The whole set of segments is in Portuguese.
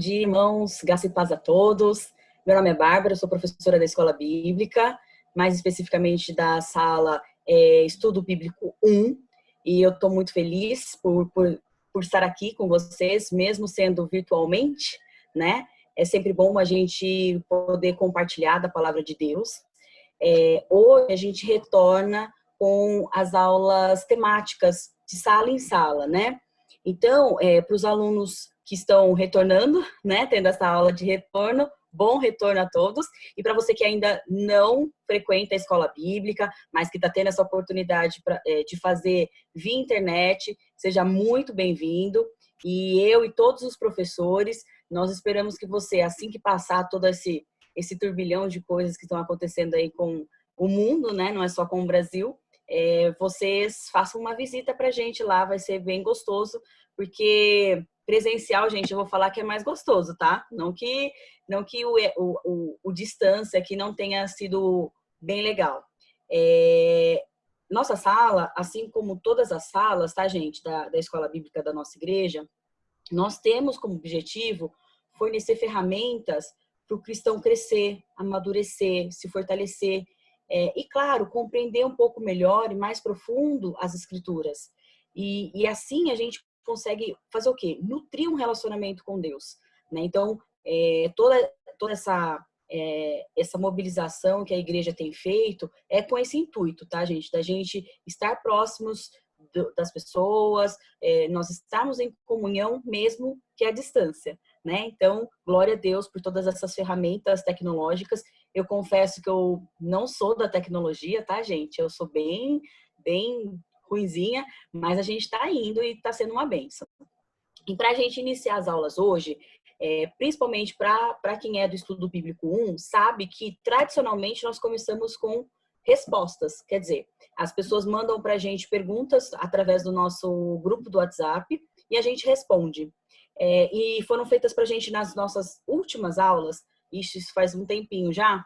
dia, irmãos. Graça e paz a todos. Meu nome é Bárbara, eu sou professora da Escola Bíblica, mais especificamente da sala Estudo Bíblico 1, e eu estou muito feliz por estar aqui com vocês, mesmo sendo virtualmente, né? É sempre bom a gente poder compartilhar da palavra de Deus. Hoje a gente retorna com as aulas temáticas de sala em sala, né? Então, para os alunos que estão retornando, né, tendo essa aula de retorno, bom retorno a todos. E para você que ainda não frequenta a escola bíblica, mas que está tendo essa oportunidade de fazer via internet, seja muito bem-vindo. E eu e todos os professores, nós esperamos que você, assim que passar todo esse turbilhão de coisas que estão acontecendo aí com o mundo, né, não é só com o Brasil, vocês façam uma visita para a gente lá, vai ser bem gostoso, porque presencial, gente, eu vou falar que é mais gostoso, tá? Não que o distância aqui não tenha sido bem legal. Nossa sala, assim como todas as salas, tá, gente, da Escola Bíblica da nossa igreja, nós temos como objetivo fornecer ferramentas para o cristão crescer, amadurecer, se fortalecer, e, claro, compreender um pouco melhor e mais profundo as escrituras. E assim a gente consegue fazer o quê? Nutrir um relacionamento com Deus, né? Então, toda essa mobilização que a igreja tem feito é com esse intuito, tá, gente? Da gente estar próximos das pessoas, nós estamos em comunhão mesmo que à distância, né? Então, glória a Deus por todas essas ferramentas tecnológicas. Eu confesso que eu não sou da tecnologia, tá, gente? Eu sou bem ruinzinha, mas a gente está indo e está sendo uma bênção. E para a gente iniciar as aulas hoje, principalmente para quem é do Estudo Bíblico 1, sabe que tradicionalmente nós começamos com respostas. Quer dizer, as pessoas mandam para a gente perguntas através do nosso grupo do WhatsApp e a gente responde. E foram feitas para a gente nas nossas últimas aulas, isso faz um tempinho já,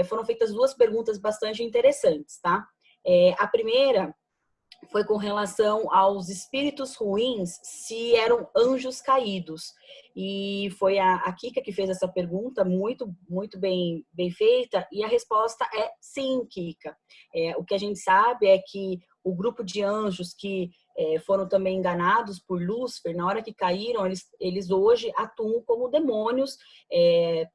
foram feitas duas perguntas bastante interessantes, tá? A primeira foi com relação aos espíritos ruins, se eram anjos caídos. E foi a Kika que fez essa pergunta, muito bem feita, e a resposta é sim, Kika. O que a gente sabe é que o grupo de anjos que foram também enganados por Lúcifer, na hora que caíram, eles hoje atuam como demônios,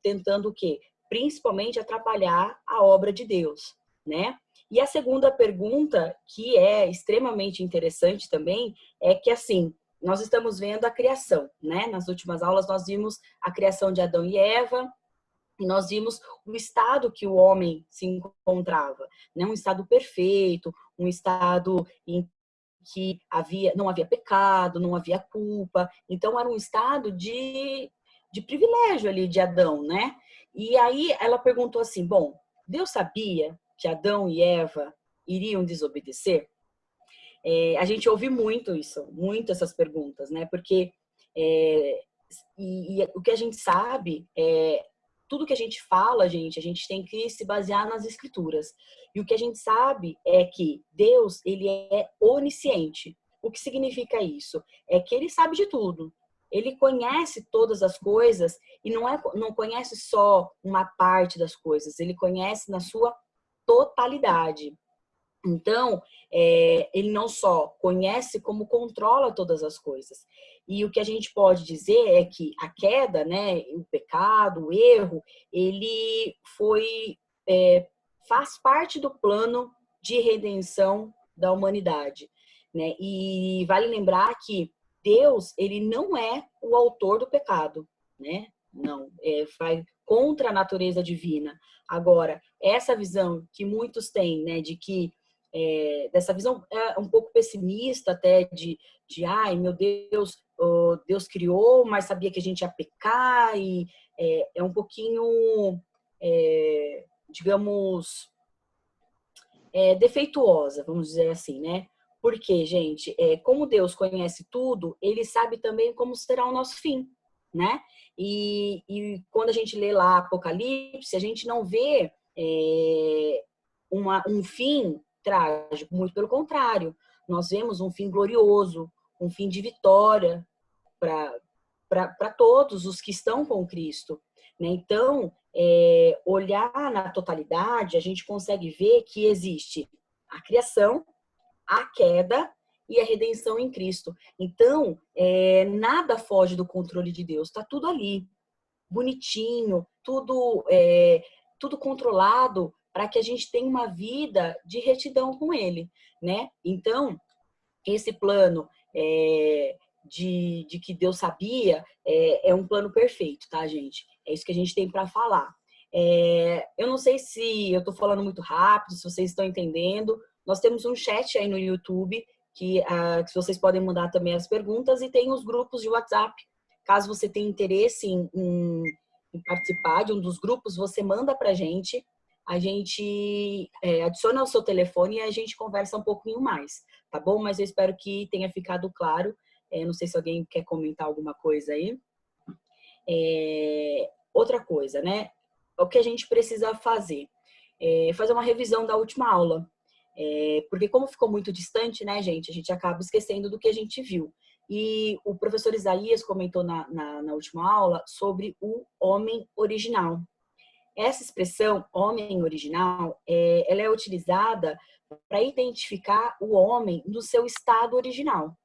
tentando o quê? Principalmente atrapalhar a obra de Deus, né? E a segunda pergunta, que é extremamente interessante também, é que, assim, nós estamos vendo a criação, né? Nas últimas aulas nós vimos a criação de Adão e Eva, e nós vimos o estado que o homem se encontrava, né? Um estado perfeito, um estado em que não havia pecado, não havia culpa. Então, era um estado de privilégio ali de Adão, né? E aí ela perguntou assim, bom, Deus sabia que Adão e Eva iriam desobedecer? A gente ouve muito isso, muito essas perguntas, né? Porque o que a gente sabe tudo que a gente fala, a gente tem que se basear nas escrituras. E o que a gente sabe é que Deus, ele é onisciente. O que significa isso? É que ele sabe de tudo. Ele conhece todas as coisas e não conhece só uma parte das coisas, ele conhece na sua totalidade. Então, ele não só conhece, como controla todas as coisas. E o que a gente pode dizer é que a queda, né, o pecado, o erro, ele faz parte do plano de redenção da humanidade, né? E vale lembrar que Deus, ele não é o autor do pecado, né? Não, vai contra a natureza divina. Agora, essa visão que muitos têm, né, de que dessa visão um pouco pessimista até ai meu Deus, Deus criou, mas sabia que a gente ia pecar, e é um pouquinho, digamos, defeituosa, vamos dizer assim, né? Porque, gente, como Deus conhece tudo, ele sabe também como será o nosso fim, né? E quando a gente lê lá Apocalipse, a gente não vê um fim trágico, muito pelo contrário. Nós vemos um fim glorioso, um fim de vitória para todos os que estão com Cristo, né? Então, olhar na totalidade, a gente consegue ver que existe a criação, a queda e a redenção em Cristo. Então, nada foge do controle de Deus, está tudo ali, bonitinho, tudo controlado para que a gente tenha uma vida de retidão com Ele, né? Então, esse plano de que Deus sabia é um plano perfeito, tá, gente? É isso que a gente tem para falar. Eu não sei se eu estou falando muito rápido, se vocês estão entendendo. Nós temos um chat aí no YouTube que vocês podem mandar também as perguntas e tem os grupos de WhatsApp. Caso você tenha interesse em participar de um dos grupos, você manda para a gente adiciona o seu telefone e a gente conversa um pouquinho mais, tá bom? Mas eu espero que tenha ficado claro. Não sei se alguém quer comentar alguma coisa aí. Outra coisa, né? O que a gente precisa fazer? Fazer uma revisão da última aula. Porque como ficou muito distante, né, gente? A gente acaba esquecendo do que a gente viu. E o professor Isaías comentou na última aula sobre o homem original. Essa expressão, homem original, ela é utilizada para identificar o homem no seu estado original.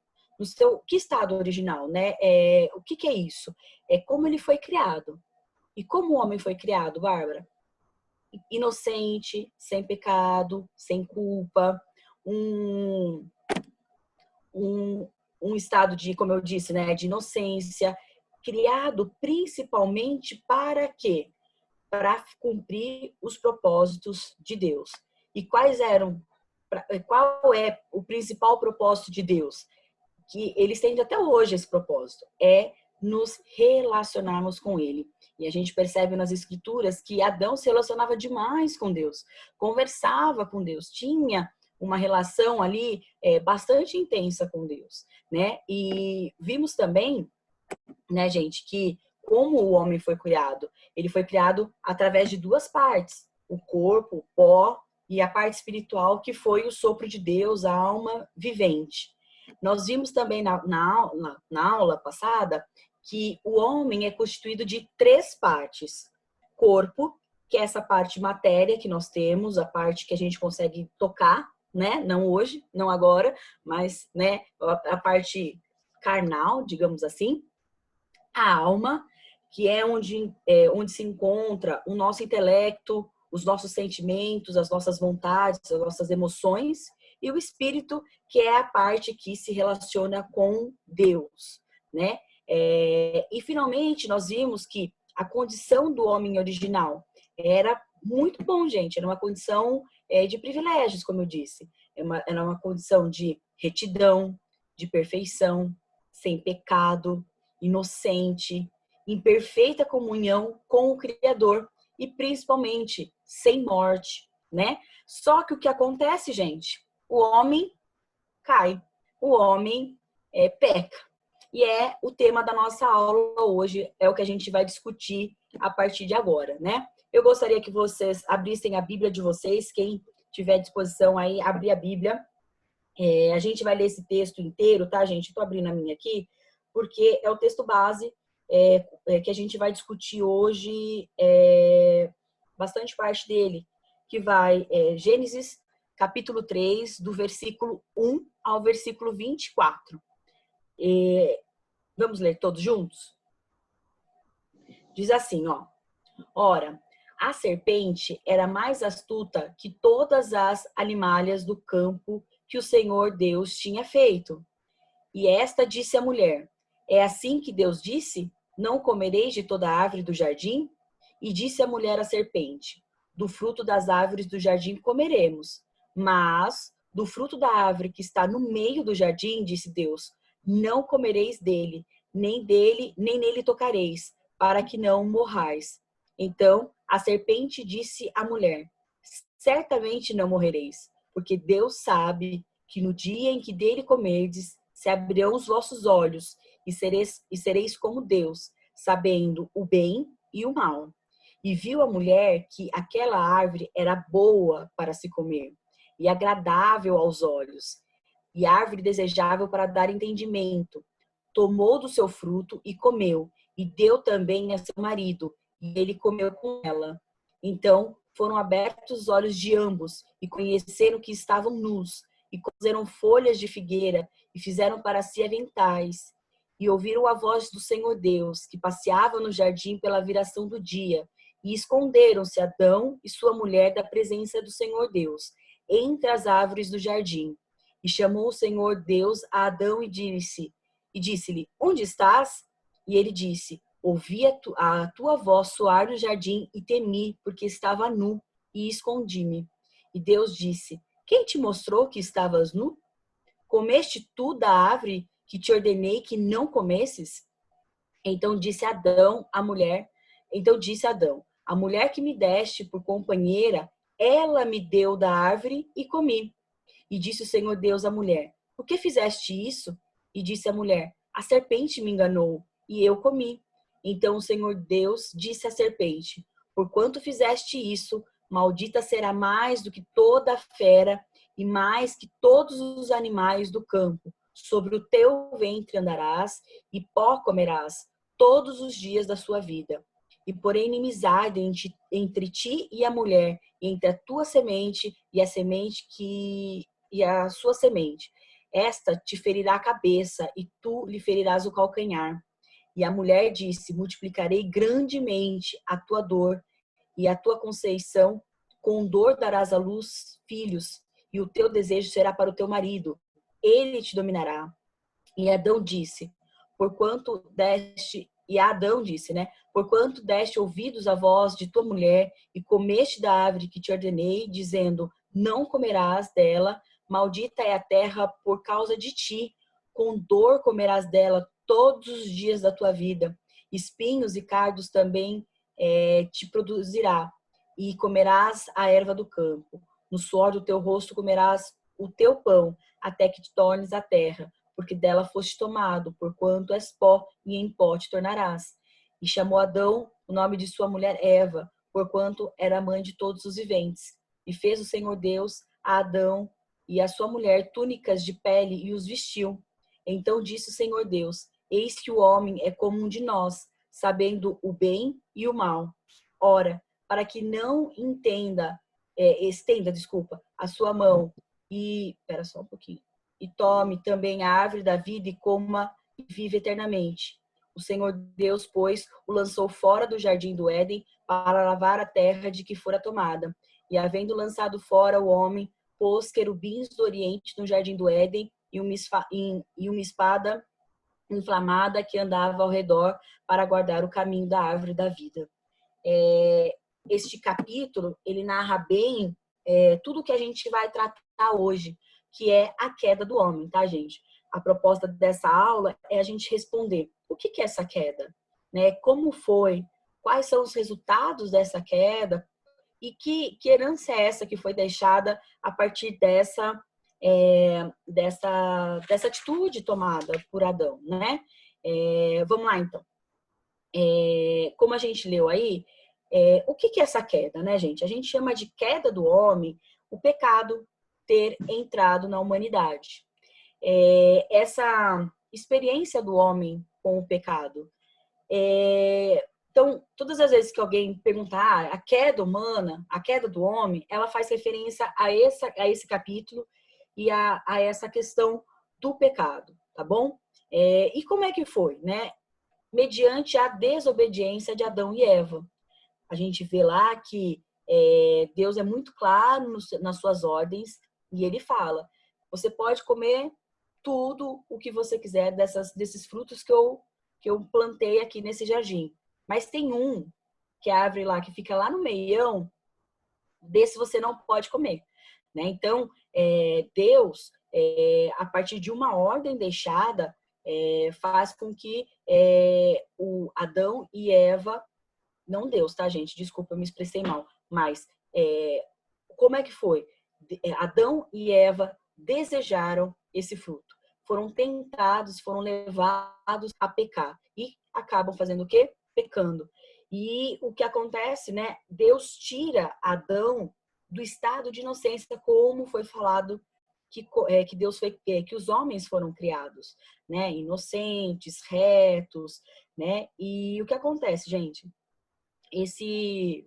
Que estado original, né? O que é isso? É como ele foi criado. E como o homem foi criado, Bárbara? Inocente, sem pecado, sem culpa, um estado de, como eu disse, né, de inocência, criado principalmente para quê? Para cumprir os propósitos de Deus. E qual é o principal propósito de Deus? Que ele estende até hoje esse propósito, é nos relacionarmos com ele. E a gente percebe nas escrituras que Adão se relacionava demais com Deus, conversava com Deus, tinha uma relação ali bastante intensa com Deus, né? E vimos também, né, gente, que como o homem foi criado, ele foi criado através de duas partes, o corpo, o pó, e a parte espiritual, que foi o sopro de Deus, a alma vivente. Nós vimos também na aula passada que o homem é constituído de três partes. Corpo, que é essa parte matéria que nós temos, a parte que a gente consegue tocar, né? Não hoje, não agora, mas, né, a parte carnal, digamos assim. A alma, que é onde se encontra o nosso intelecto, os nossos sentimentos, as nossas vontades, as nossas emoções, e o espírito, que é a parte que se relaciona com Deus, né? E finalmente nós vimos que a condição do homem original era muito bom, gente, era uma condição de privilégios, como eu disse, era uma condição de retidão, de perfeição, sem pecado, inocente, em perfeita comunhão com o Criador e principalmente sem morte, né? Só que o que acontece, gente? O homem cai, o homem peca. E é o tema da nossa aula hoje, é o que a gente vai discutir a partir de agora, né? Eu gostaria que vocês abrissem a Bíblia de vocês, quem tiver disposição aí, abrir a Bíblia. A gente vai ler esse texto inteiro, tá, gente? Estou abrindo a minha aqui, porque é o texto base que a gente vai discutir hoje, bastante parte dele, que vai Gênesis, capítulo 3, do versículo 1 ao versículo 24. Vamos ler todos juntos? Diz assim, ó. Ora, a serpente era mais astuta que todas as animalhas do campo que o Senhor Deus tinha feito. E esta disse à mulher: é assim que Deus disse? Não comereis de toda árvore do jardim? E disse a mulher à serpente: do fruto das árvores do jardim comeremos. Mas do fruto da árvore que está no meio do jardim, disse Deus, não comereis dele, nem nele tocareis, para que não morrais. Então a serpente disse à mulher: certamente não morrereis, porque Deus sabe que no dia em que dele comerdes, se abrirão os vossos olhos e sereis como Deus, sabendo o bem e o mal. E viu a mulher que aquela árvore era boa para se comer e agradável aos olhos, e árvore desejável para dar entendimento, tomou do seu fruto e comeu, e deu também a seu marido, e ele comeu com ela. Então foram abertos os olhos de ambos, e conheceram que estavam nus, e cozeram folhas de figueira, e fizeram para si aventais. E ouviram a voz do Senhor Deus, que passeava no jardim pela viração do dia. E esconderam-se Adão e sua mulher da presença do Senhor Deus, entre as árvores do jardim. E chamou o Senhor Deus a Adão e disse-lhe, onde estás? E ele disse, ouvi a tua voz soar no jardim e temi, porque estava nu, e escondi-me. E Deus disse, quem te mostrou que estavas nu? Comeste tu da árvore que te ordenei que não comesses? Então disse Adão, a mulher que me deste por companheira, ela me deu da árvore e comi. E disse o Senhor Deus à mulher, por que fizeste isso? E disse a mulher, a serpente me enganou, e eu comi. Então o Senhor Deus disse à serpente, porquanto fizeste isso, maldita será mais do que toda fera, e mais que todos os animais do campo. Sobre o teu ventre andarás, e pó comerás todos os dias da sua vida. E porém inimizade entre ti e a mulher, entre a tua semente e a sua semente. Esta te ferirá a cabeça e tu lhe ferirás o calcanhar. E a mulher disse, multiplicarei grandemente a tua dor e a tua conceição, com dor darás à luz filhos, e o teu desejo será para o teu marido, ele te dominará. E Adão disse, Adão disse, né? Porquanto deste ouvidos à voz de tua mulher e comeste da árvore que te ordenei, dizendo, não comerás dela, maldita é a terra por causa de ti, com dor comerás dela todos os dias da tua vida. Espinhos e cardos também te produzirá, e comerás a erva do campo. No suor do teu rosto comerás o teu pão, até que te tornes a terra, porque dela foste tomado, porquanto és pó, e em pó te tornarás. E chamou Adão o nome de sua mulher Eva, porquanto era mãe de todos os viventes. E fez o Senhor Deus a Adão e a sua mulher túnicas de pele e os vestiu. Então disse o Senhor Deus, eis que o homem é como um de nós, sabendo o bem e o mal. Ora, para que não estenda, a sua mão e, espera só um pouquinho, e tome também a árvore da vida e coma e vive eternamente. O Senhor Deus, pois, o lançou fora do jardim do Éden para lavar a terra de que fora tomada. E havendo lançado fora o homem, pôs querubins do Oriente no jardim do Éden e uma espada inflamada que andava ao redor para guardar o caminho da árvore da vida. Este capítulo, ele narra bem tudo que a gente vai tratar hoje, que é a queda do homem, tá, gente? A proposta dessa aula é a gente responder o que é essa queda, né? Como foi? Quais são os resultados dessa queda? E que herança é essa que foi deixada a partir dessa atitude tomada por Adão, né? Vamos lá, então. Como a gente leu aí, o que é essa queda, né, gente? A gente chama de queda do homem o pecado ter entrado na humanidade. Essa experiência do homem com o pecado. Então, todas as vezes que alguém perguntar a queda humana, a queda do homem, ela faz referência a esse capítulo e a essa questão do pecado, tá bom? E como é que foi, né? Mediante a desobediência de Adão e Eva. A gente vê lá que Deus é muito claro nas suas ordens e ele fala, você pode comer tudo o que você quiser desses frutos que eu plantei aqui nesse jardim. Mas tem um, que é a árvore lá, que fica lá no meião, desse você não pode comer. Né? Então, Deus, a partir de uma ordem deixada, faz com que o Adão e Eva, não Deus, tá, gente? Desculpa, eu me expressei mal. Mas, como é que foi? Adão e Eva desejaram esse fruto. Foram tentados, foram levados a pecar. E acabam fazendo o quê? Pecando. E o que acontece, né? Deus tira Adão do estado de inocência, como foi falado que Deus foi, que os homens foram criados, né? Inocentes, retos, né? E o que acontece, gente?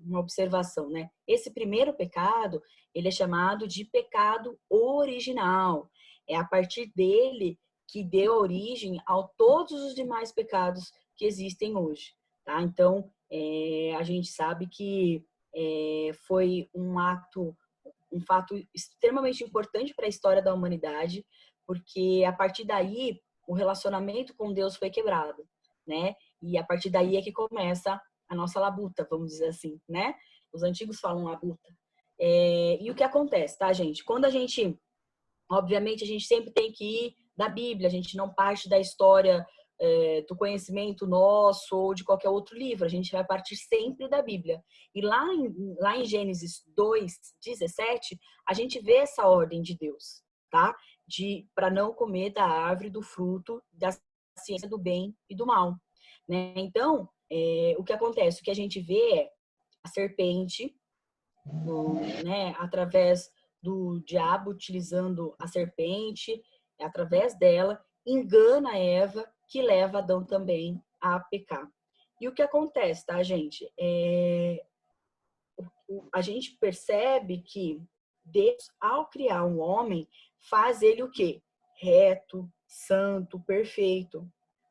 Uma observação, né? Esse primeiro pecado, ele é chamado de pecado original. É a partir dele que deu origem a todos os demais pecados que existem hoje, tá? Então, a gente sabe que foi um fato extremamente importante para a história da humanidade, porque a partir daí o relacionamento com Deus foi quebrado, né? E a partir daí é que começa a nossa labuta, vamos dizer assim, né? Os antigos falam labuta. E o que acontece, tá, gente? Quando a gente, obviamente, a gente sempre tem que ir da Bíblia, a gente não parte da história do conhecimento nosso ou de qualquer outro livro, a gente vai partir sempre da Bíblia. E lá em Gênesis 2:17, a gente vê essa ordem de Deus, tá? Para não comer da árvore do fruto da ciência do bem e do mal, né? Então, o que acontece? O que a gente vê é a serpente, né, através do diabo utilizando a serpente, através dela, engana Eva, que leva Adão também a pecar. E o que acontece, tá, gente? A gente percebe que Deus, ao criar um homem, faz ele o quê? Reto, santo, perfeito.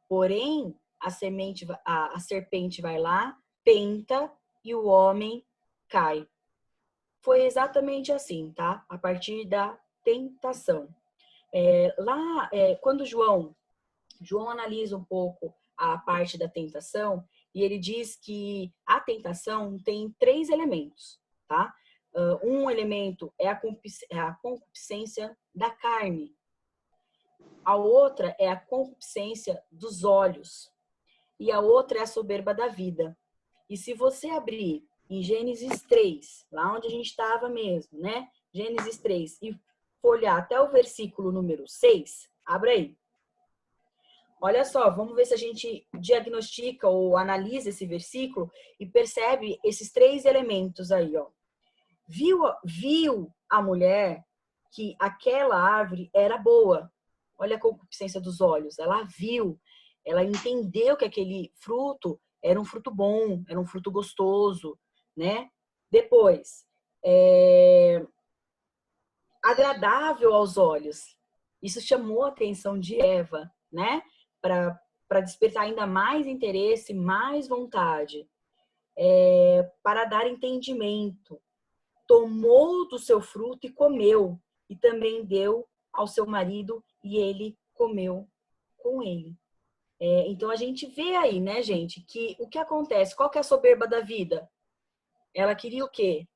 Porém, a serpente vai lá, tenta e o homem cai. Foi exatamente assim, tá? A partir da tentação. Quando João analisa um pouco a parte da tentação, e ele diz que a tentação tem 3 elementos, tá? Um elemento é a concupiscência da carne. A outra é a concupiscência dos olhos. E a outra é a soberba da vida. E se você abrir em Gênesis 3, lá onde a gente estava mesmo, né? Gênesis 3, e folhear até o versículo número 6, abre aí. Olha só, vamos ver se a gente diagnostica ou analisa esse versículo e percebe esses 3 elementos aí, ó. Viu a mulher que aquela árvore era boa. Olha a concupiscência dos olhos. Ela viu, ela entendeu que aquele fruto era um fruto bom, era um fruto gostoso, né? Depois, agradável aos olhos. Isso chamou a atenção de Eva, né? Para despertar ainda mais interesse, mais vontade, para dar entendimento. Tomou do seu fruto e comeu, e também deu ao seu marido, e ele comeu com ele. Então a gente vê aí, né, gente, que o que acontece? Qual que é a soberba da vida? Ela queria o quê?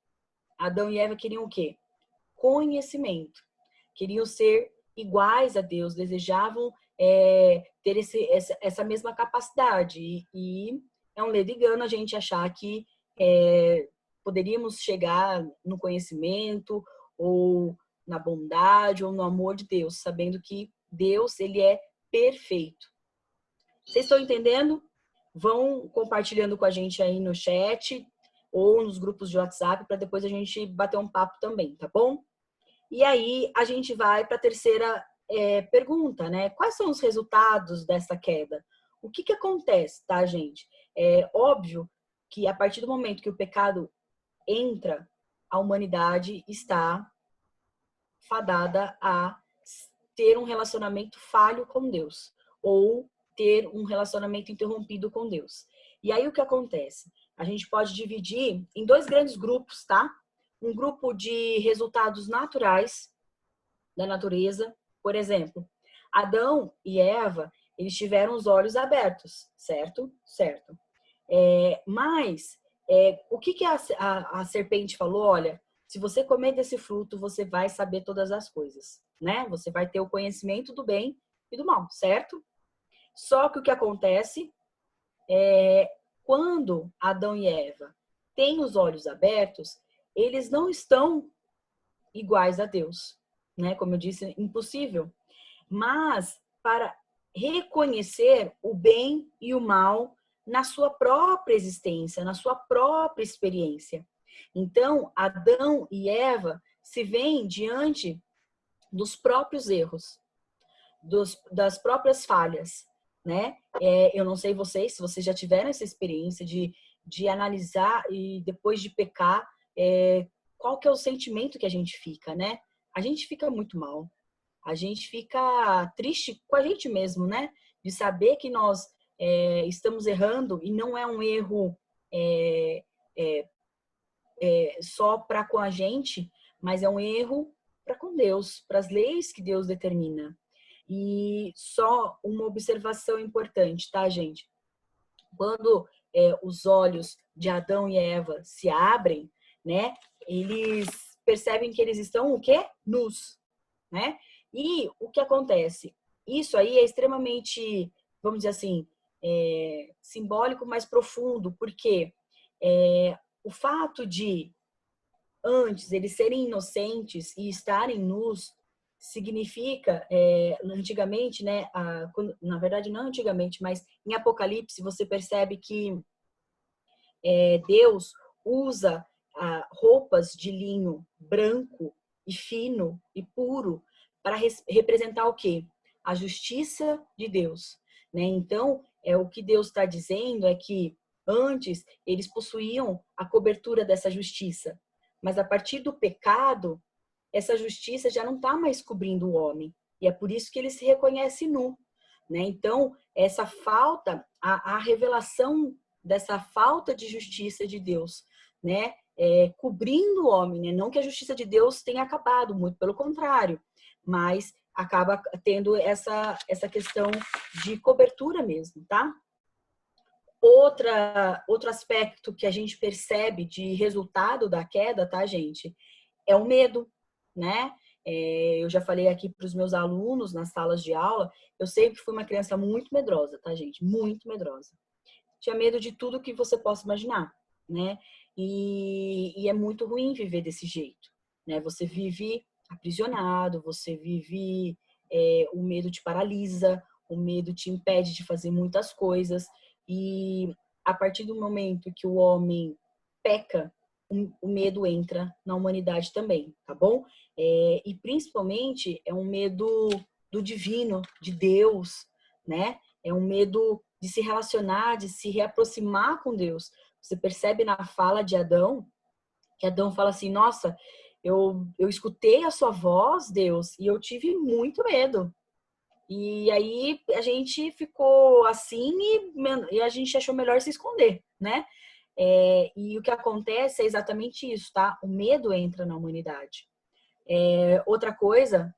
Adão e Eva queriam o quê? Conhecimento. Queriam ser iguais a Deus, desejavam ter essa mesma capacidade. E é um ledo engano a gente achar que poderíamos chegar no conhecimento ou na bondade ou no amor de Deus, sabendo que Deus, ele é perfeito. Vocês estão entendendo? Vão compartilhando com a gente aí no chat ou nos grupos de WhatsApp para depois a gente bater um papo também, tá bom? E aí a gente vai para a terceira pergunta, né? Quais são os resultados dessa queda? O que acontece, tá, gente? É óbvio que a partir do momento que o pecado entra, a humanidade está fadada a ter um relacionamento falho com Deus ou ter um relacionamento interrompido com Deus. E aí o que acontece? A gente pode dividir em 2 grandes grupos, tá? Um grupo de resultados naturais da natureza, por exemplo, Adão e Eva, eles tiveram os olhos abertos, certo? Certo. Mas o que a serpente falou? Olha, se você comer desse fruto, você vai saber todas as coisas, né? Você vai ter o conhecimento do bem e do mal, certo? Só que o que acontece quando Adão e Eva têm os olhos abertos, eles não estão iguais a Deus, né? Como eu disse, impossível. Mas para reconhecer o bem e o mal na sua própria existência, na sua própria experiência. Então, Adão e Eva se veem diante dos próprios erros, das próprias falhas, né? Eu não sei vocês, se vocês já tiveram essa experiência de analisar e depois de pecar, qual que é o sentimento que a gente fica, né? A gente fica muito mal. A gente fica triste com a gente mesmo, né? De saber que nós estamos errando e não é um erro é, é, só para com a gente, mas é um erro para com Deus, para as leis que Deus determina. E só uma observação importante, tá, gente? Quando os olhos de Adão e Eva se abrem, né? Eles percebem que eles estão o quê? Nus, né? E o que acontece? Isso aí é extremamente, vamos dizer assim, simbólico, mas profundo, porque o fato de antes eles serem inocentes e estarem nus significa, antigamente, né? Na verdade, não antigamente, mas em Apocalipse você percebe que Deus usa roupas de linho branco e fino e puro para representar o quê? A justiça de Deus, né? Então, o que Deus está dizendo é que antes eles possuíam a cobertura dessa justiça, mas a partir do pecado, essa justiça já não está mais cobrindo o homem. E é por isso que ele se reconhece nu, né? Então, essa falta, a revelação dessa falta de justiça de Deus, né? Cobrindo o homem, né? Não que a justiça de Deus tenha acabado, muito pelo contrário, mas acaba tendo essa questão de cobertura mesmo, tá? Outro aspecto que a gente percebe de resultado da queda, tá, gente? É o medo, né? Eu já falei aqui para os meus alunos nas salas de aula, eu sempre fui uma criança muito medrosa, tá, gente? Muito medrosa. Tinha medo de tudo que você possa imaginar, né? E é muito ruim viver desse jeito, né? Você vive aprisionado, você vive, o medo te paralisa, o medo te impede de fazer muitas coisas. E a partir do momento que o homem peca, o medo entra na humanidade também, tá bom? E principalmente é um medo do divino, de Deus, né? É um medo de se relacionar, de se reaproximar com Deus. Você percebe na fala de Adão, que Adão fala assim, nossa, eu escutei a sua voz, Deus, e eu tive muito medo. E aí a gente ficou assim e a gente achou melhor se esconder, né? E o que acontece é exatamente isso, tá? O medo entra na humanidade. Outra coisa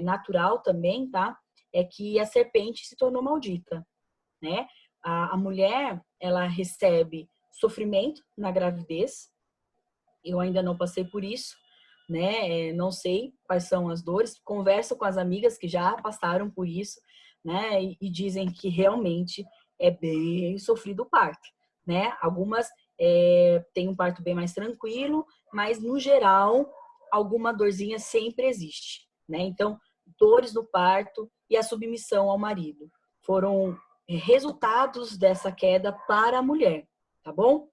natural também, tá? É que a serpente se tornou maldita, né? A mulher, ela recebe sofrimento na gravidez. Eu ainda não passei por isso, né? Não sei quais são as dores. Converso com as amigas que já passaram por isso, né? E dizem que realmente é bem sofrido o parto, né? Algumas têm um parto bem mais tranquilo, mas no geral alguma dorzinha sempre existe, né? Então, dores no parto e a submissão ao marido foram resultados dessa queda para a mulher, tá bom?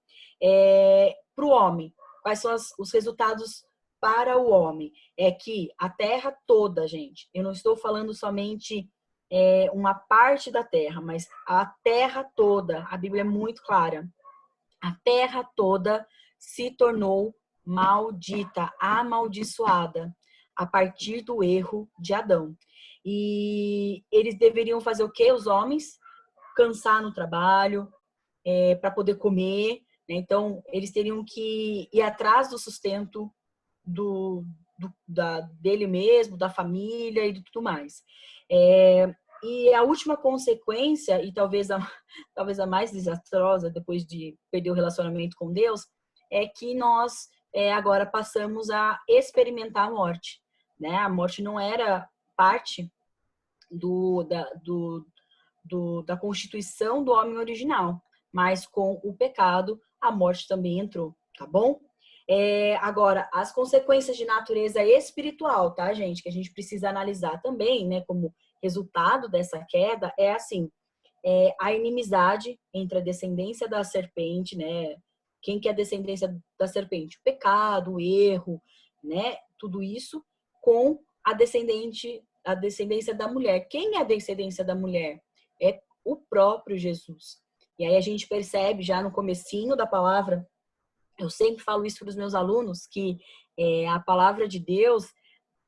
Para o homem, quais são os resultados para o homem? É que a terra toda, gente, eu não estou falando somente uma parte da terra, mas a terra toda, a Bíblia é muito clara, a terra toda se tornou maldita, amaldiçoada, a partir do erro de Adão. E eles deveriam fazer o quê? Os homens cansar no trabalho, para poder comer, né? Então, eles teriam que ir atrás do sustento dele mesmo, da família e de tudo mais. E a última consequência, e talvez a mais desastrosa, depois de perder o relacionamento com Deus, é que nós agora passamos a experimentar a morte, né? A morte não era parte da constituição do homem original, mas com o pecado, a morte também entrou, tá bom? Agora, as consequências de natureza espiritual, tá, gente? Que a gente precisa analisar também, né? Como resultado dessa queda, é assim, a inimizade entre a descendência da serpente, né? Quem que é a descendência da serpente? O pecado, o erro, né? Tudo isso com a descendência da mulher. Quem é a descendência da mulher? É o próprio Jesus. E aí a gente percebe já no comecinho da palavra, eu sempre falo isso para os meus alunos, que a palavra de Deus,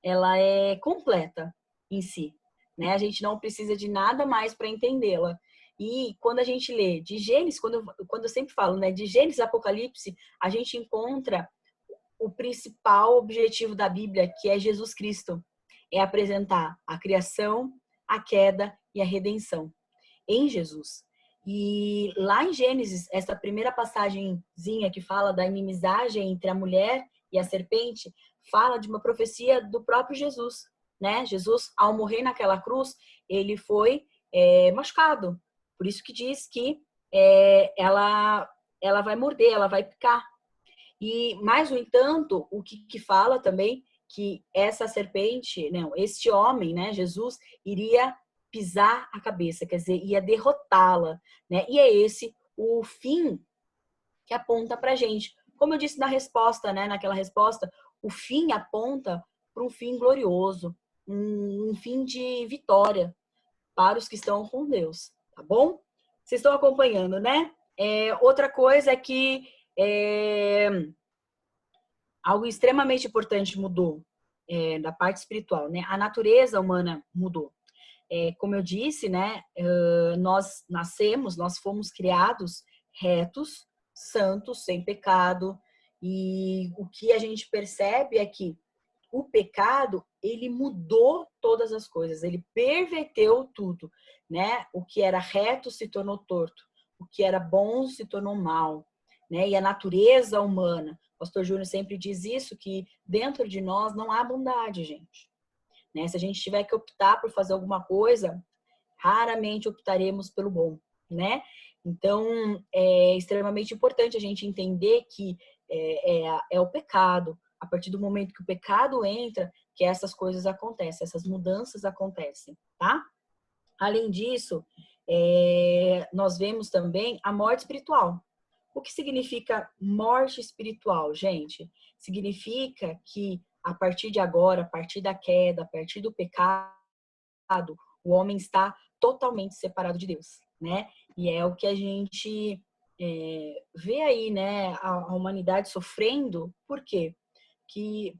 ela é completa em si, né? A gente não precisa de nada mais para entendê-la. E quando a gente lê de Gênesis, quando eu sempre falo, né, de Gênesis a Apocalipse, a gente encontra o principal objetivo da Bíblia, que é Jesus Cristo, é apresentar a criação, a queda e a redenção em Jesus. E lá em Gênesis, essa primeira passagenzinha que fala da inimizade entre a mulher e a serpente, fala de uma profecia do próprio Jesus, né? Jesus, ao morrer naquela cruz, ele foi machucado. Por isso que diz que ela vai morder, ela vai picar. E, mais no entanto, o que fala também que essa serpente, não, este homem, né, Jesus, iria pisar a cabeça, quer dizer, ia derrotá-la, né? E é esse o fim que aponta pra gente. Como eu disse na resposta, né, naquela resposta, o fim aponta para um fim glorioso, um fim de vitória para os que estão com Deus, tá bom? Vocês estão acompanhando, né? Outra coisa é que algo extremamente importante mudou da parte espiritual, né? A natureza humana mudou. Como eu disse, né? Nós nascemos, nós fomos criados retos, santos, sem pecado. E o que a gente percebe é que o pecado, ele mudou todas as coisas, ele perverteu tudo, né? O que era reto se tornou torto, o que era bom se tornou mal, né? E a natureza humana, o pastor Júnior sempre diz isso, que dentro de nós não há bondade, gente, né? Se a gente tiver que optar por fazer alguma coisa, raramente optaremos pelo bom, né? Então, é extremamente importante a gente entender que é o pecado. A partir do momento que o pecado entra, que essas coisas acontecem, essas mudanças acontecem, tá? Além disso, nós vemos também a morte espiritual. O que significa morte espiritual, gente? Significa que a partir de agora, a partir da queda, a partir do pecado, o homem está totalmente separado de Deus, né? E é o que a gente vê aí, né? A humanidade sofrendo, por quê?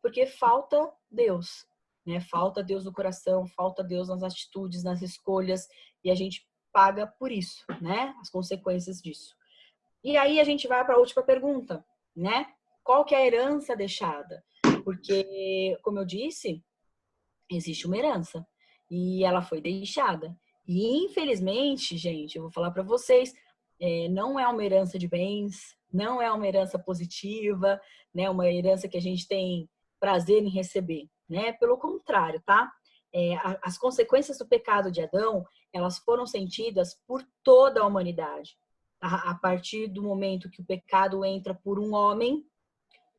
Porque falta Deus, né? Falta Deus no coração, falta Deus nas atitudes, nas escolhas, e a gente paga por isso, né? As consequências disso. E aí a gente vai para a última pergunta, né? Qual que é a herança deixada? Porque, como eu disse, existe uma herança e ela foi deixada. E infelizmente, gente, eu vou falar para vocês, não é uma herança de bens, não é uma herança positiva, né? Uma herança que a gente tem prazer em receber, né? Pelo contrário, tá? As consequências do pecado de Adão, elas foram sentidas por toda a humanidade. A partir do momento que o pecado entra por um homem,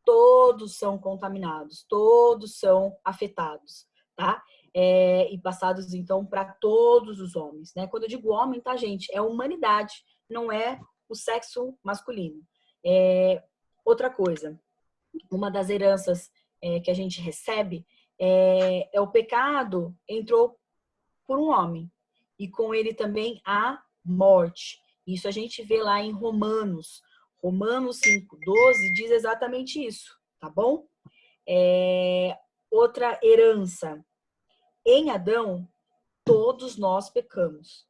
todos são contaminados, todos são afetados, tá? E passados, então, para todos os homens, né? Quando eu digo homem, tá, gente? É a humanidade, não é o sexo masculino. Outra coisa, uma das heranças que a gente recebe é o pecado entrou por um homem, e com ele também a morte. Isso a gente vê lá em Romanos. Romanos 5:12 diz exatamente isso, tá bom? Outra herança. Em Adão, todos nós pecamos,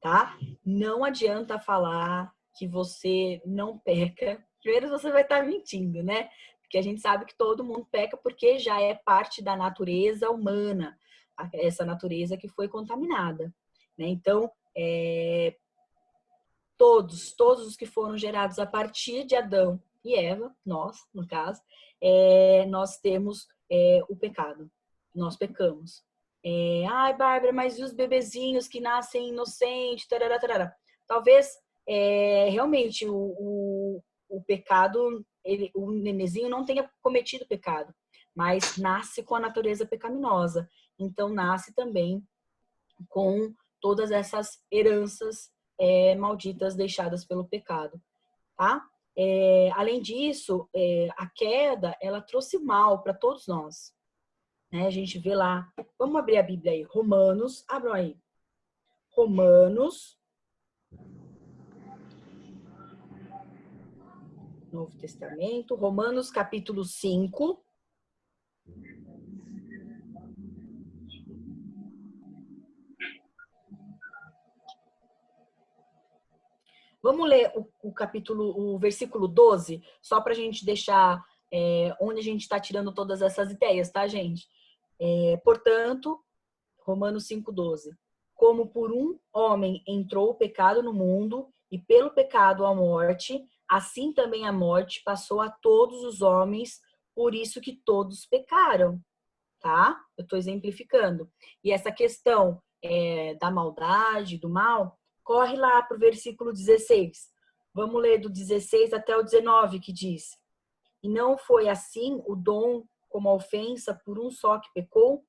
tá? Não adianta falar que você não peca. Primeiro você vai estar mentindo, né? Porque a gente sabe que todo mundo peca porque já é parte da natureza humana, essa natureza que foi contaminada, né? Então, todos os que foram gerados a partir de Adão e Eva, nós, no caso, nós temos o pecado. Nós pecamos. Ai, Bárbara, mas e os bebezinhos que nascem inocentes? Tarará, tarará. Talvez, realmente, o pecado, o nenenzinho não tenha cometido pecado, mas nasce com a natureza pecaminosa. Então, nasce também com todas essas heranças malditas deixadas pelo pecado, tá? Além disso, a queda, ela trouxe mal para todos nós. né? A gente vê lá, vamos abrir a Bíblia aí, Romanos, abram aí. Romanos, Novo Testamento, Romanos capítulo 5. Vamos ler o versículo 12, só para a gente deixar onde a gente está tirando todas essas ideias, tá, gente? Portanto, Romanos 5,12. Como por um homem entrou o pecado no mundo, e pelo pecado a morte, assim também a morte passou a todos os homens, por isso que todos pecaram, tá? Eu estou exemplificando. E essa questão da maldade, do mal, corre lá para o versículo 16. Vamos ler do 16 até o 19, que diz: E não foi assim o dom como a ofensa por um só que pecou?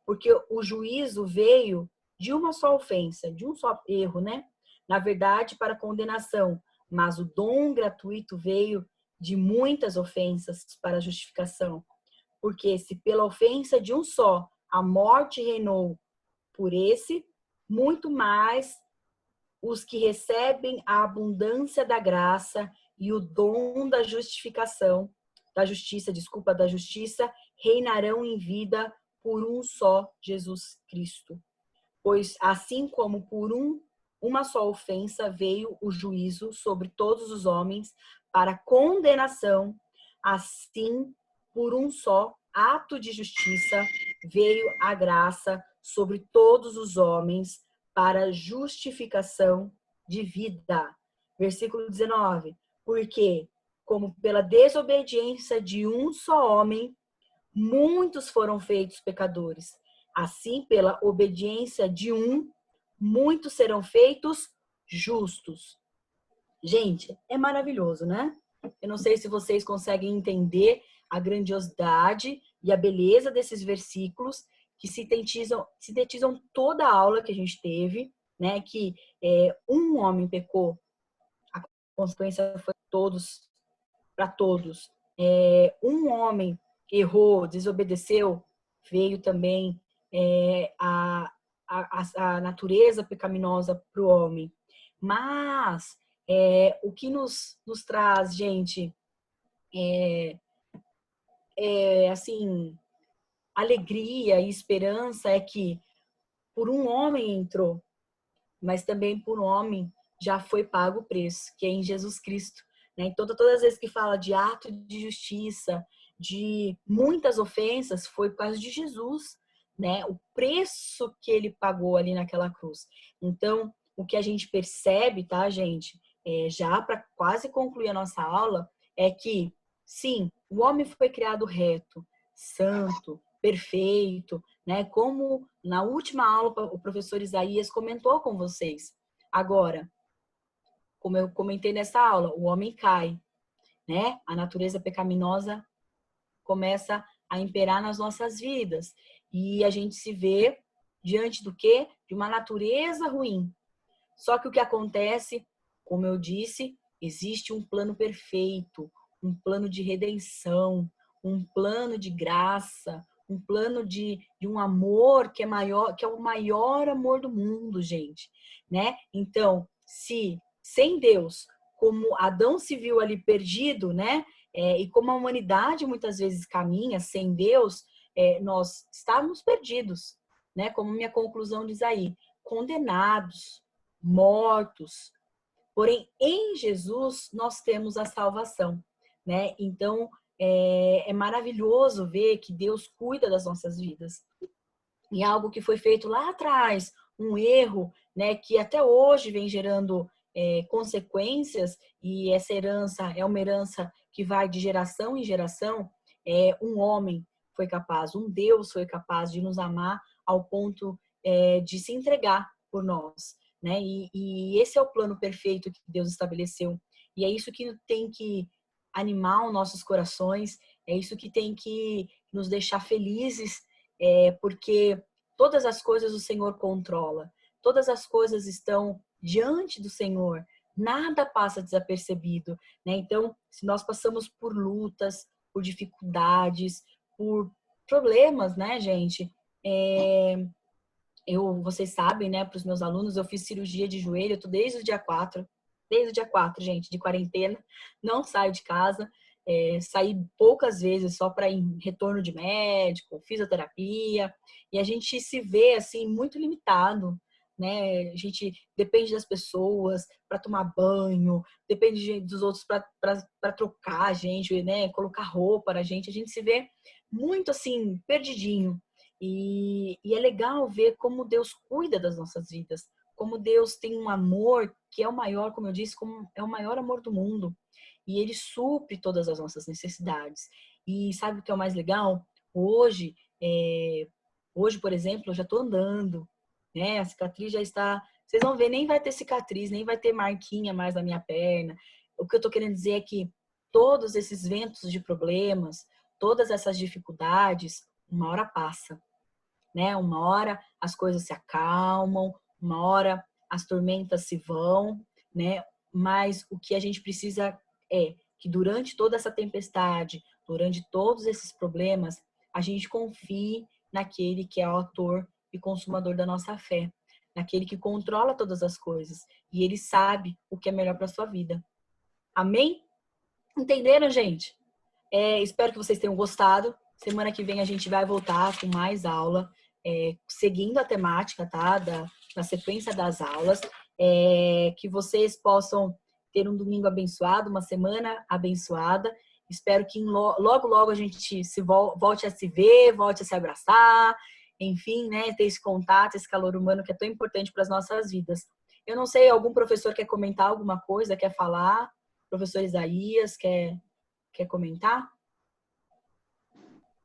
Porque o juízo veio de uma só ofensa, de um só erro, né? Na verdade, para condenação. Mas o dom gratuito veio de muitas ofensas para a justificação. Porque se pela ofensa de um só a morte reinou por esse, muito mais os que recebem a abundância da graça e o dom da justificação, da justiça, reinarão em vida por um só Jesus Cristo. Pois assim como por uma só ofensa veio o juízo sobre todos os homens para condenação, assim por um só ato de justiça veio a graça sobre todos os homens para justificação de vida. Versículo 19. Porque, como pela desobediência de um só homem, muitos foram feitos pecadores, assim pela obediência de um, muitos serão feitos justos. Gente, é maravilhoso, né? Eu não sei se vocês conseguem entender a grandiosidade e a beleza desses versículos que sintetizam toda a aula que a gente teve, né? Que um homem pecou, a consequência foi todos, para todos. Um homem errou, desobedeceu, veio também a natureza pecaminosa para o homem. Mas o que nos traz, gente, assim, alegria e esperança é que por um homem entrou, mas também por um homem já foi pago o preço, que é em Jesus Cristo. Né? Então, todas as vezes que fala de ato de justiça, de muitas ofensas, foi por causa de Jesus, né? O preço que ele pagou ali naquela cruz. Então, o que a gente percebe, tá, gente? Já para quase concluir a nossa aula, é que, sim, o homem foi criado reto, santo, perfeito, né? Como na última aula o professor Isaías comentou com vocês. Agora, como eu comentei nessa aula, o homem cai, né? A natureza pecaminosa começa a imperar nas nossas vidas e a gente se vê diante do quê? De uma natureza ruim. Só que o que acontece, como eu disse, existe um plano perfeito, um plano de redenção, um plano de graça, um plano de um amor que é maior, que é o maior amor do mundo, gente, né? Então, se sem Deus, como Adão se viu ali perdido, né? E como a humanidade muitas vezes caminha sem Deus, nós estávamos perdidos, né? Como minha conclusão diz aí, condenados, mortos. Porém, em Jesus nós temos a salvação, né? Então, é maravilhoso ver que Deus cuida das nossas vidas. E algo que foi feito lá atrás, um erro, né, que até hoje vem gerando consequências, e essa herança é uma herança que vai de geração em geração. Um homem foi capaz, um Deus foi capaz de nos amar ao ponto de se entregar por nós, né? E esse é o plano perfeito que Deus estabeleceu. E é isso que tem que animar os nossos corações, é isso que tem que nos deixar felizes, porque todas as coisas o Senhor controla, todas as coisas estão diante do Senhor, nada passa desapercebido, né? Então, se nós passamos por lutas, por dificuldades, por problemas, né, gente? Vocês sabem, né, para os meus alunos, eu fiz cirurgia de joelho, eu tô desde o dia 4, gente, de quarentena, não saio de casa, saí poucas vezes só para ir em retorno de médico, fisioterapia, e a gente se vê, assim, muito limitado, né? A gente depende das pessoas para tomar banho, depende dos outros para trocar a gente, né? Colocar roupa na gente, a gente se vê muito, assim, perdidinho. E é legal ver como Deus cuida das nossas vidas, como Deus tem um amor que é o maior, como eu disse, como é o maior amor do mundo. E Ele supre todas as nossas necessidades. E sabe o que é o mais legal? Hoje, hoje, por exemplo, eu já estou andando, né? A cicatriz já está. Vocês vão ver, nem vai ter cicatriz, nem vai ter marquinha mais na minha perna. O que eu estou querendo dizer é que todos esses ventos de problemas, todas essas dificuldades, uma hora passa, né? Uma hora as coisas se acalmam, uma hora as tormentas se vão, né? Mas o que a gente precisa é que durante toda essa tempestade, durante todos esses problemas, a gente confie naquele que é o autor e consumador da nossa fé, naquele que controla todas as coisas e ele sabe o que é melhor para sua vida. Amém? Entenderam, gente? Espero que vocês tenham gostado. Semana que vem a gente vai voltar com mais aula, seguindo a temática, tá? Da sequência das aulas. Que vocês possam ter um domingo abençoado, uma semana abençoada. Espero que logo, logo a gente volte a se ver, volte a se abraçar, enfim, né? Ter esse contato, esse calor humano que é tão importante para as nossas vidas. Eu não sei, algum professor quer comentar alguma coisa, quer falar? Professor Isaías, quer comentar?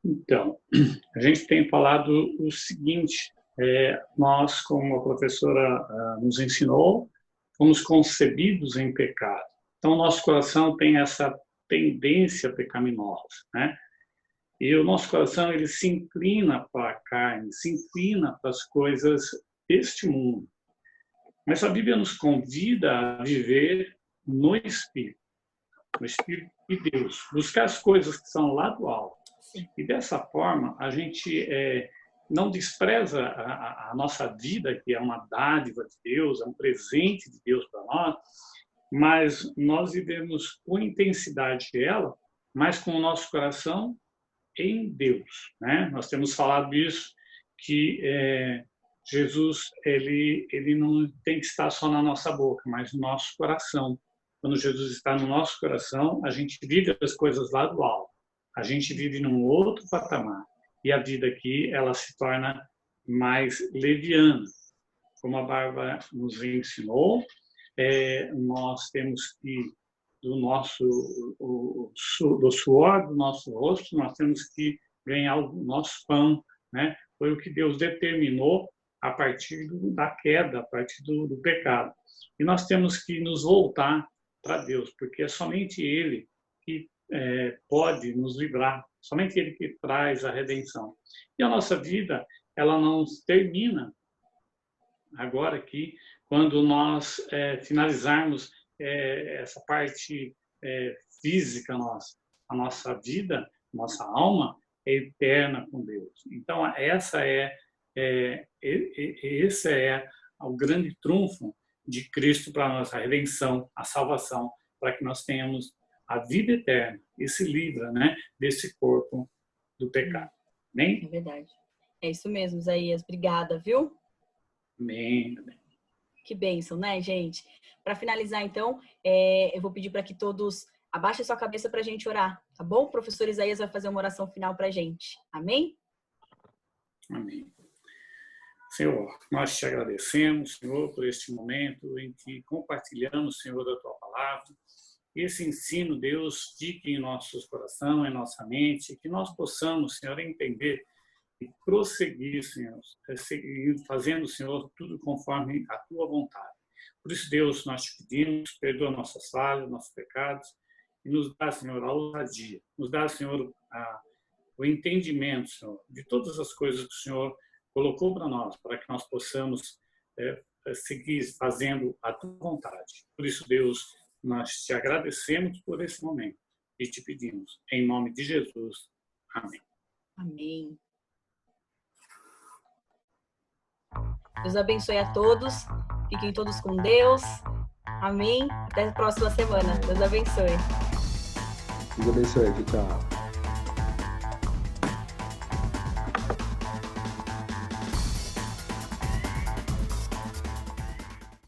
Então, a gente tem falado o seguinte, nós, como a professora nos ensinou, fomos concebidos em pecado. Então, nosso coração tem essa tendência pecaminosa, né? E o nosso coração, ele se inclina para a carne, se inclina para as coisas deste mundo. Mas a Bíblia nos convida a viver no Espírito de Deus, buscar as coisas que são lá do alto. E dessa forma, a gente não despreza a nossa vida, que é uma dádiva de Deus, é um presente de Deus para nós, mas nós vivemos com intensidade ela, mas com o nosso coração em Deus, né? Nós temos falado isso, que Jesus ele não tem que estar só na nossa boca, mas no nosso coração. Quando Jesus está no nosso coração, a gente vive as coisas lá do alto. A gente vive num outro patamar. E a vida aqui, ela se torna mais leviana. Como a Bárbara nos ensinou, nós temos que, do suor do nosso rosto, nós temos que ganhar o nosso pão, né? Foi o que Deus determinou a partir da queda, a partir do pecado. E nós temos que nos voltar para Deus, porque é somente Ele que pode nos livrar, somente Ele que traz a redenção. E a nossa vida, ela não termina agora aqui, quando nós finalizarmos essa parte física nossa. A nossa vida, nossa alma é eterna com Deus. Então, esse é o grande trunfo de Cristo para a nossa redenção, a salvação, para que nós tenhamos a vida eterna e se livra, né, desse corpo do pecado. Amém? É verdade. É isso mesmo, Isaías. Obrigada, viu? Amém. Que bênção, né, gente? Para finalizar, então, eu vou pedir para que todos abaixem sua cabeça para a gente orar, tá bom? O professor Isaías vai fazer uma oração final para a gente. Amém? Amém. Senhor, nós te agradecemos, Senhor, por este momento em que compartilhamos, Senhor, da tua palavra. Esse ensino, Deus, fique em nossos corações, em nossa mente, que nós possamos, Senhor, entender e prosseguir, Senhor, fazendo, Senhor, tudo conforme a tua vontade. Por isso, Deus, nós te pedimos, perdoa nossas falhas, nossos pecados, e nos dá, Senhor, a ousadia, nos dá, Senhor, o entendimento, Senhor, de todas as coisas que o Senhor colocou para nós, para que nós possamos seguir fazendo a tua vontade. Por isso, Deus, nós te agradecemos por esse momento e te pedimos, em nome de Jesus. Amém. Amém. Deus abençoe a todos. Fiquem todos com Deus. Amém. Até a próxima semana. Deus abençoe. Deus abençoe. Tchau.